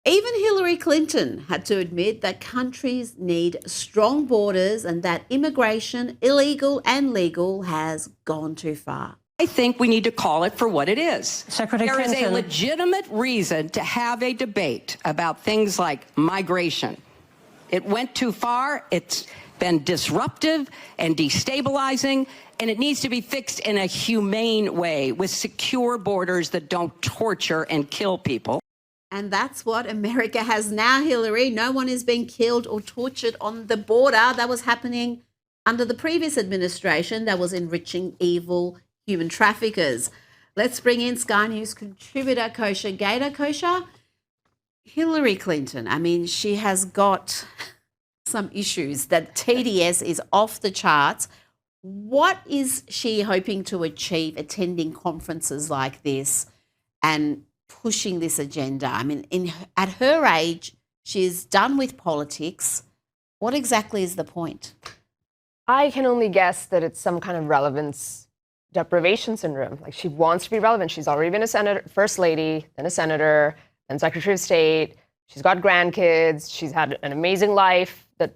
Even Hillary Clinton had to admit that countries need strong borders and that immigration, illegal and legal, has gone too far. I think we need to call it for what it is. Secretary There Clinton. is a legitimate reason to have a debate about things like migration. It went too far. It's been disruptive and destabilizing, and it needs to be fixed in a humane way with secure borders that don't torture and kill people. And that's what America has now, Hillary. No one is being killed or tortured on the border. That was happening under the previous administration that was enriching evil human traffickers. Let's bring in Sky News contributor Kosha Gada. Kosha, Hillary Clinton, I mean, she has got some issues. That TDS is off the charts. What is she hoping to achieve attending conferences like this and pushing this agenda? I mean, at her age, she's done with politics. What exactly is the point? I can only guess that it's some kind of relevance deprivation syndrome. Like, she wants to be relevant. She's already been a senator, first lady, then a senator, then Secretary of State. She's got grandkids. She's had an amazing life that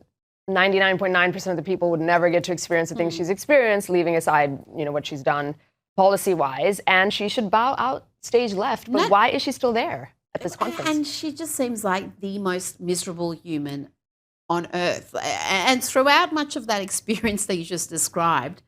99.9% of the people would never get to experience the things she's experienced, leaving aside, what she's done policy-wise. And she should bow out stage left. But why is she still there at this conference? And she just seems like the most miserable human on earth. And throughout much of that experience that you just described,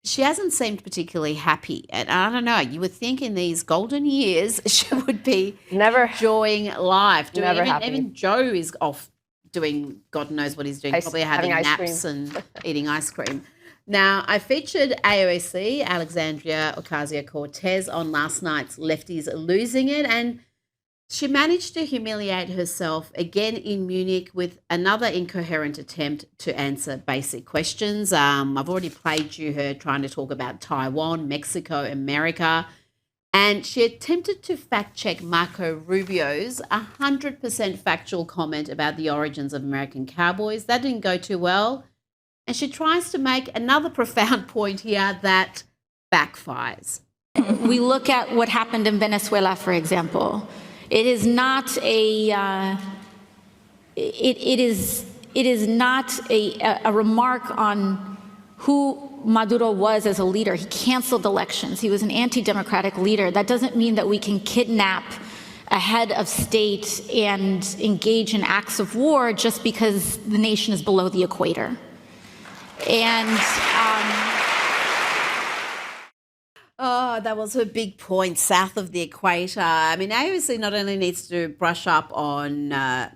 she hasn't seemed particularly happy. And I don't know, you would think in these golden years she would be enjoying life. Even Joe is off doing God knows what he's doing, probably having naps and eating ice cream. Now, I featured AOC, Alexandria Ocasio-Cortez, on last night's Lefties Losing It, and she managed to humiliate herself again in Munich with another incoherent attempt to answer basic questions. I've already played you her trying to talk about Taiwan, Mexico, America, and she attempted to fact-check Marco Rubio's 100% factual comment about the origins of American cowboys. That didn't go too well. And she tries to make another profound point here that backfires. We look at what happened in Venezuela, for example. It is not a remark on who Maduro was as a leader. He canceled elections. He was an anti-democratic leader. That doesn't mean that we can kidnap a head of state and engage in acts of war just because the nation is below the equator. And that was her big point, south of the equator. I mean, AOC not only needs to brush up on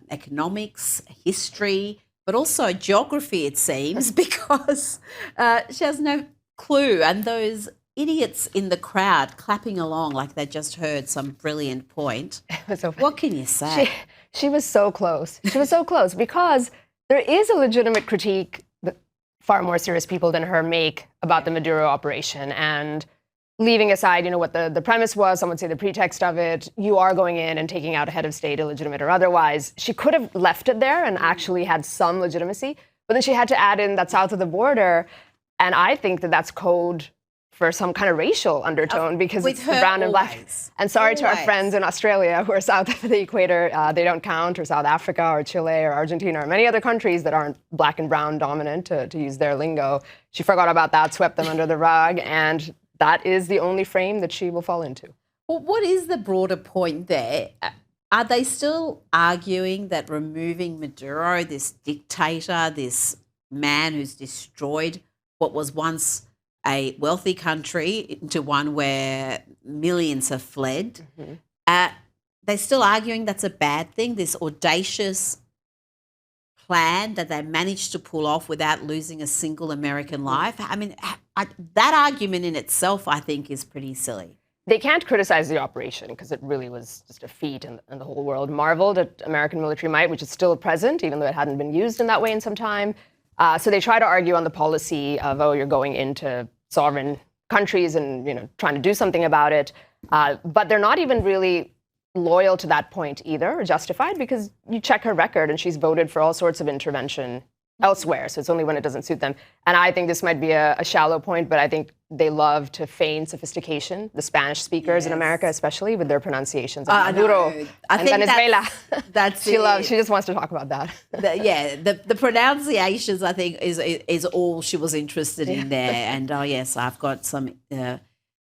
economics, history, but also geography, it seems, because she has no clue. And those idiots in the crowd clapping along like they just heard some brilliant point. What can you say? She was so close. She was so close because there is a legitimate critique that far more serious people than her make about the Maduro operation. And leaving aside, what the premise was, some would say the pretext of it, you are going in and taking out a head of state, illegitimate or otherwise. She could have left it there and actually had some legitimacy, but then she had to add in that south of the border. And I think that that's code for some kind of racial undertone because it's the brown and black. And sorry to our friends in Australia who are south of the equator, they don't count, or South Africa or Chile or Argentina or many other countries that aren't black and brown dominant, to use their lingo. She forgot about that, swept them under the rug, and that is the only frame that she will fall into. Well, what is the broader point there? Are they still arguing that removing Maduro, this dictator, this man who's destroyed what was once a wealthy country into one where millions have fled, they're still arguing that's a bad thing, this audacious plan that they managed to pull off without losing a single American life? I mean, that argument in itself, I think, is pretty silly. They can't criticize the operation because it really was just a feat, and the whole world marveled at American military might, which is still present, even though it hadn't been used in that way in some time. So they try to argue on the policy of, you're going into sovereign countries and, trying to do something about it. But they're not even really loyal to that point either, or justified, because you check her record and she's voted for all sorts of intervention elsewhere. So it's only when it doesn't suit them. And I think this might be a shallow point, but I think they love to feign sophistication, the Spanish speakers in America, especially with their pronunciations of Maduro and Venezuela. That's she just wants to talk about that. The pronunciations, I think, is all she was interested in there. And yes, I've got some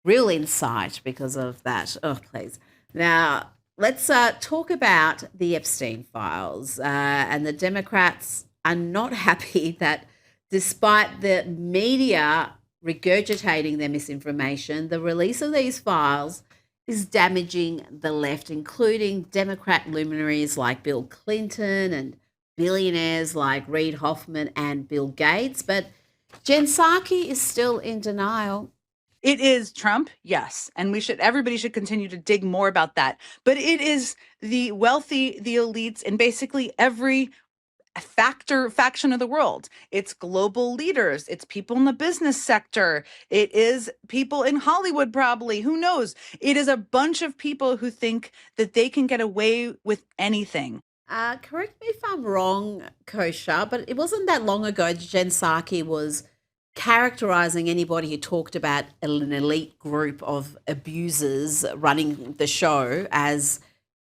real insight because of that. Oh, please. Now, let's talk about the Epstein files. And the Democrats are not happy that despite the media regurgitating their misinformation, the release of these files is damaging the left, including Democrat luminaries like Bill Clinton and billionaires like Reid Hoffman and Bill Gates. But Jen Psaki is still in denial. It is Trump, yes, and everybody should continue to dig more about that. But it is the wealthy, the elites, and basically every faction of the world. It's global leaders. It's people in the business sector. It is people in Hollywood, probably. Who knows? It is a bunch of people who think that they can get away with anything. Correct me if I'm wrong, Kosha, but it wasn't that long ago Jen Psaki was characterizing anybody who talked about an elite group of abusers running the show as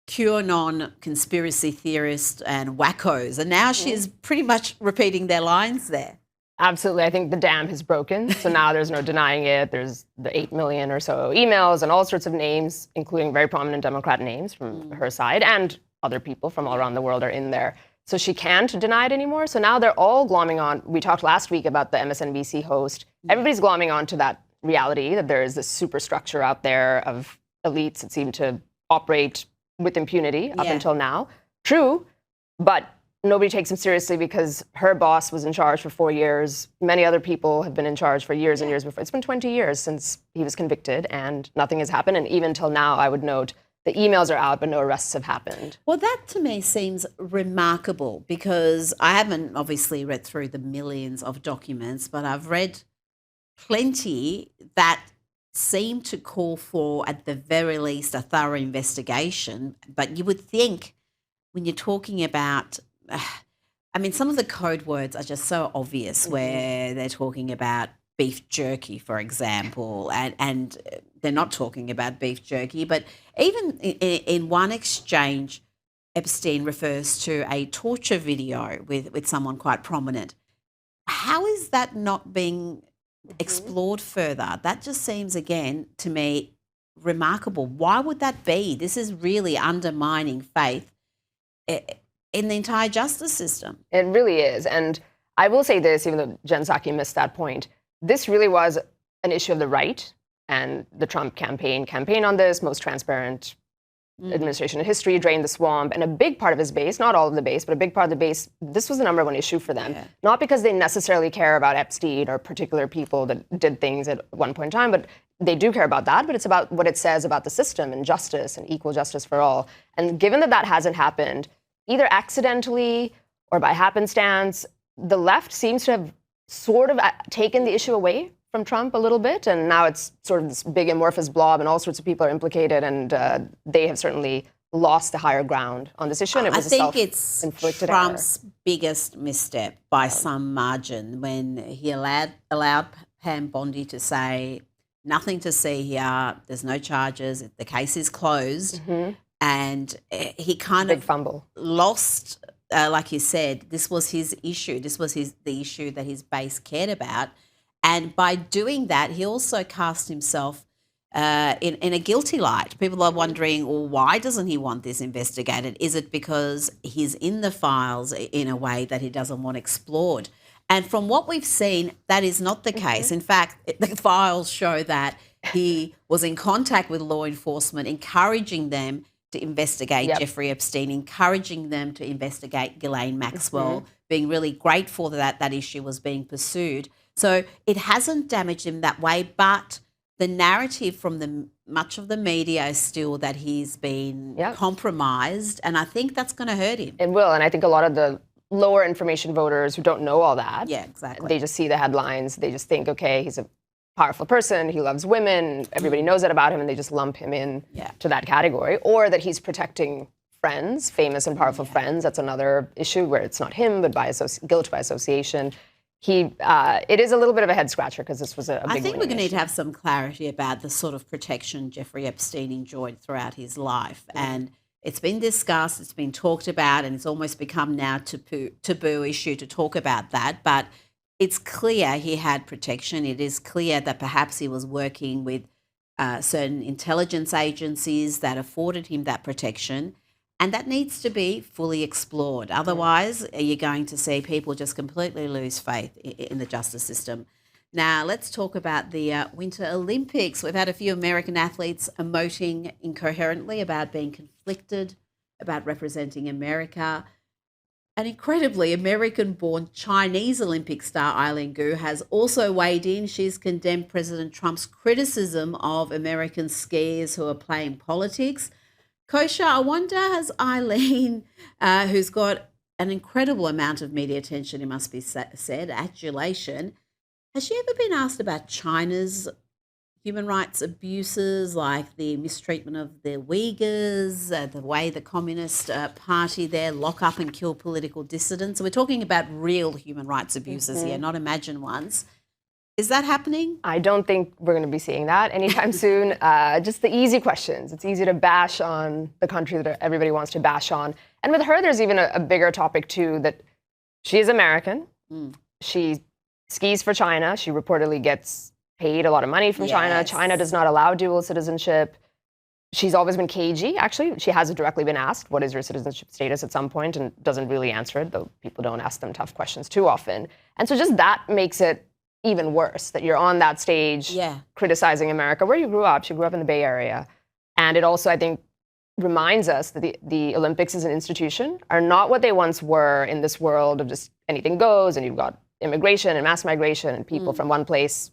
QAnon conspiracy theorists and wackos. And now she's pretty much repeating their lines there. Absolutely. I think the dam has broken. So now there's no denying it. There's the 8 million or so emails and all sorts of names, including very prominent Democrat names from her side, and other people from all around the world are in there. So she can't deny it anymore. So now they're all glomming on. We talked last week about the MSNBC host. Everybody's glomming on to that reality that there is this superstructure out there of elites that seem to operate with impunity up until now. True, but nobody takes him seriously because her boss was in charge for 4 years. Many other people have been in charge for years and years before. It's been 20 years since he was convicted and nothing has happened. And even till now, I would note, the emails are out, but no arrests have happened. Well, that to me seems remarkable because I haven't obviously read through the millions of documents, but I've read plenty that seem to call for, at the very least, a thorough investigation. But you would think when you're talking about, some of the code words are just so obvious where they're talking about beef jerky, for example, and they're not talking about beef jerky. But even in one exchange, Epstein refers to a torture video with someone quite prominent. How is that not being explored further? That just seems, again, to me, remarkable. Why would that be? This is really undermining faith in the entire justice system. It really is. And I will say this, even though Jen Psaki missed that point, this really was an issue of the right, and the Trump campaign on this, most transparent administration in history, drained the swamp, and a big part of his base, not all of the base, but a big part of the base, this was the number one issue for them. Not because they necessarily care about Epstein or particular people that did things at one point in time, but they do care about that, but it's about what it says about the system and justice and equal justice for all. And given that that hasn't happened, either accidentally or by happenstance, the left seems to have sort of taken the issue away from Trump a little bit, and now it's sort of this big amorphous blob, and all sorts of people are implicated, and they have certainly lost the higher ground on this issue. And it was I think it's Trump's biggest misstep by some margin when he allowed Pam Bondi to say, nothing to see here, there's no charges, the case is closed, and he kind of fumble. Lost, like you said, this was his issue, this was the issue that his base cared about. And by doing that, he also cast himself in a guilty light. People are wondering, well, why doesn't he want this investigated? Is it because he's in the files in a way that he doesn't want explored? And from what we've seen, that is not the case. In fact, the files show that he was in contact with law enforcement, encouraging them to investigate Jeffrey Epstein, encouraging them to investigate Ghislaine Maxwell, being really grateful that that issue was being pursued. So it hasn't damaged him that way, but the narrative from much of the media is still that he's been compromised, and I think that's going to hurt him. It will, and I think a lot of the lower information voters who don't know all that, they just see the headlines, they just think, okay, he's a powerful person, he loves women, everybody knows that about him, and they just lump him in to that category, or that he's protecting friends, famous and powerful friends. That's another issue where it's not him, but by guilt by association. It is a little bit of a head scratcher because this was a big I think we're going to need issue. to have some clarity about the sort of protection Jeffrey Epstein enjoyed throughout his life. And it's been discussed, it's been talked about, and it's almost become now taboo issue to talk about that. But it's clear he had protection. It is clear that perhaps he was working with certain intelligence agencies that afforded him that protection. And that needs to be fully explored. Otherwise, you're going to see people just completely lose faith in the justice system. Now, let's talk about the Winter Olympics. We've had a few American athletes emoting incoherently about being conflicted, about representing America. An incredibly American-born Chinese Olympic star, Eileen Gu, has also weighed in. She's condemned President Trump's criticism of American skiers who are playing politics. Kosha, I wonder, has Eileen, who's got an incredible amount of media attention, it must be said, adulation, has she ever been asked about China's human rights abuses, like the mistreatment of the Uyghurs, the way the Communist Party there lock up and kill political dissidents? So we're talking about real human rights abuses here, not imagined ones. Is that happening? I don't think we're going to be seeing that anytime soon. Just the easy questions. It's easy to bash on the country that everybody wants to bash on. And with her, there's even a bigger topic, too, that she is American. She skis for China. She reportedly gets paid a lot of money from China. China does not allow dual citizenship. She's always been cagey, actually. She has directly been asked, what is your citizenship status at some point, and doesn't really answer it, though people don't ask them tough questions too often. And so just that makes it even worse, that you're on that stage criticizing America, where you grew up. She grew up in the Bay Area. And it also, I think, reminds us that the Olympics as an institution are not what they once were in this world of just anything goes, and you've got immigration and mass migration and people from one place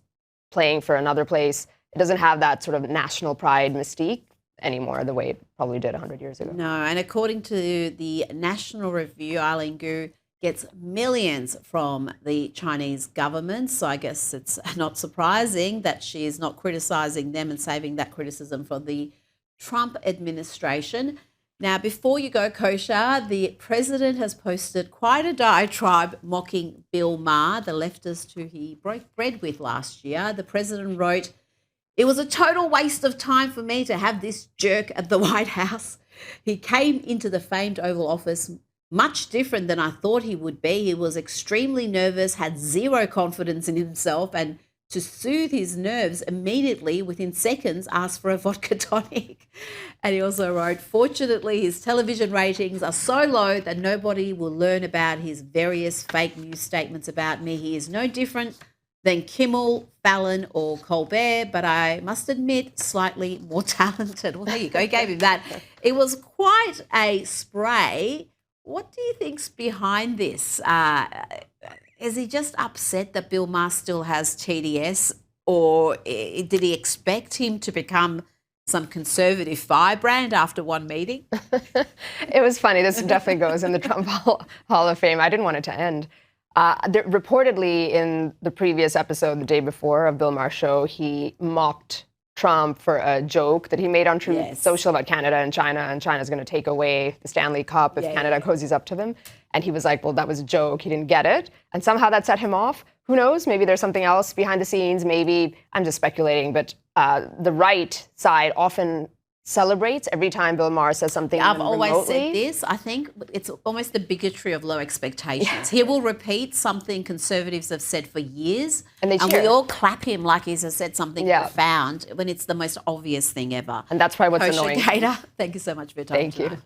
playing for another place. It doesn't have that sort of national pride mystique anymore the way it probably did 100 years ago. No, and according to the National Review, Eileen Gu gets millions from the Chinese government. So I guess it's not surprising that she is not criticising them and saving that criticism for the Trump administration. Now, before you go, Kosha, the president has posted quite a diatribe mocking Bill Maher, the leftist who he broke bread with last year. The president wrote, "It was a total waste of time for me to have this jerk at the White House. He came into the famed Oval Office much different than I thought he would be. He was extremely nervous, had zero confidence in himself, and to soothe his nerves, immediately, within seconds, asked for a vodka tonic." And he also wrote, "Fortunately, his television ratings are so low that nobody will learn about his various fake news statements about me. He is no different than Kimmel, Fallon, or Colbert, but I must admit, slightly more talented." Well, there you go. He gave him that. It was quite a spray. What do you think's behind this? Is he just upset that Bill Maher still has TDS, or did he expect him to become some conservative firebrand after one meeting? It was funny. This definitely goes in the Trump Hall of Fame. I didn't want it to end. Reportedly, in the previous episode, the day before of Bill Maher's show, he mocked Trump for a joke that he made on Truth Social about Canada and China's going to take away the Stanley Cup if Canada cozies up to them. And he was like, well, that was a joke. He didn't get it. And somehow that set him off. Who knows? Maybe there's something else behind the scenes. Maybe, I'm just speculating, but the right side often celebrates every time Bill Maher says something I've remotely. always said this. I think it's almost the bigotry of low expectations. He will repeat something conservatives have said for years, and we all clap him like he's said something profound when it's the most obvious thing ever. And that's probably what's Kosha annoying. Gada, thank you so much for your time. Thank you.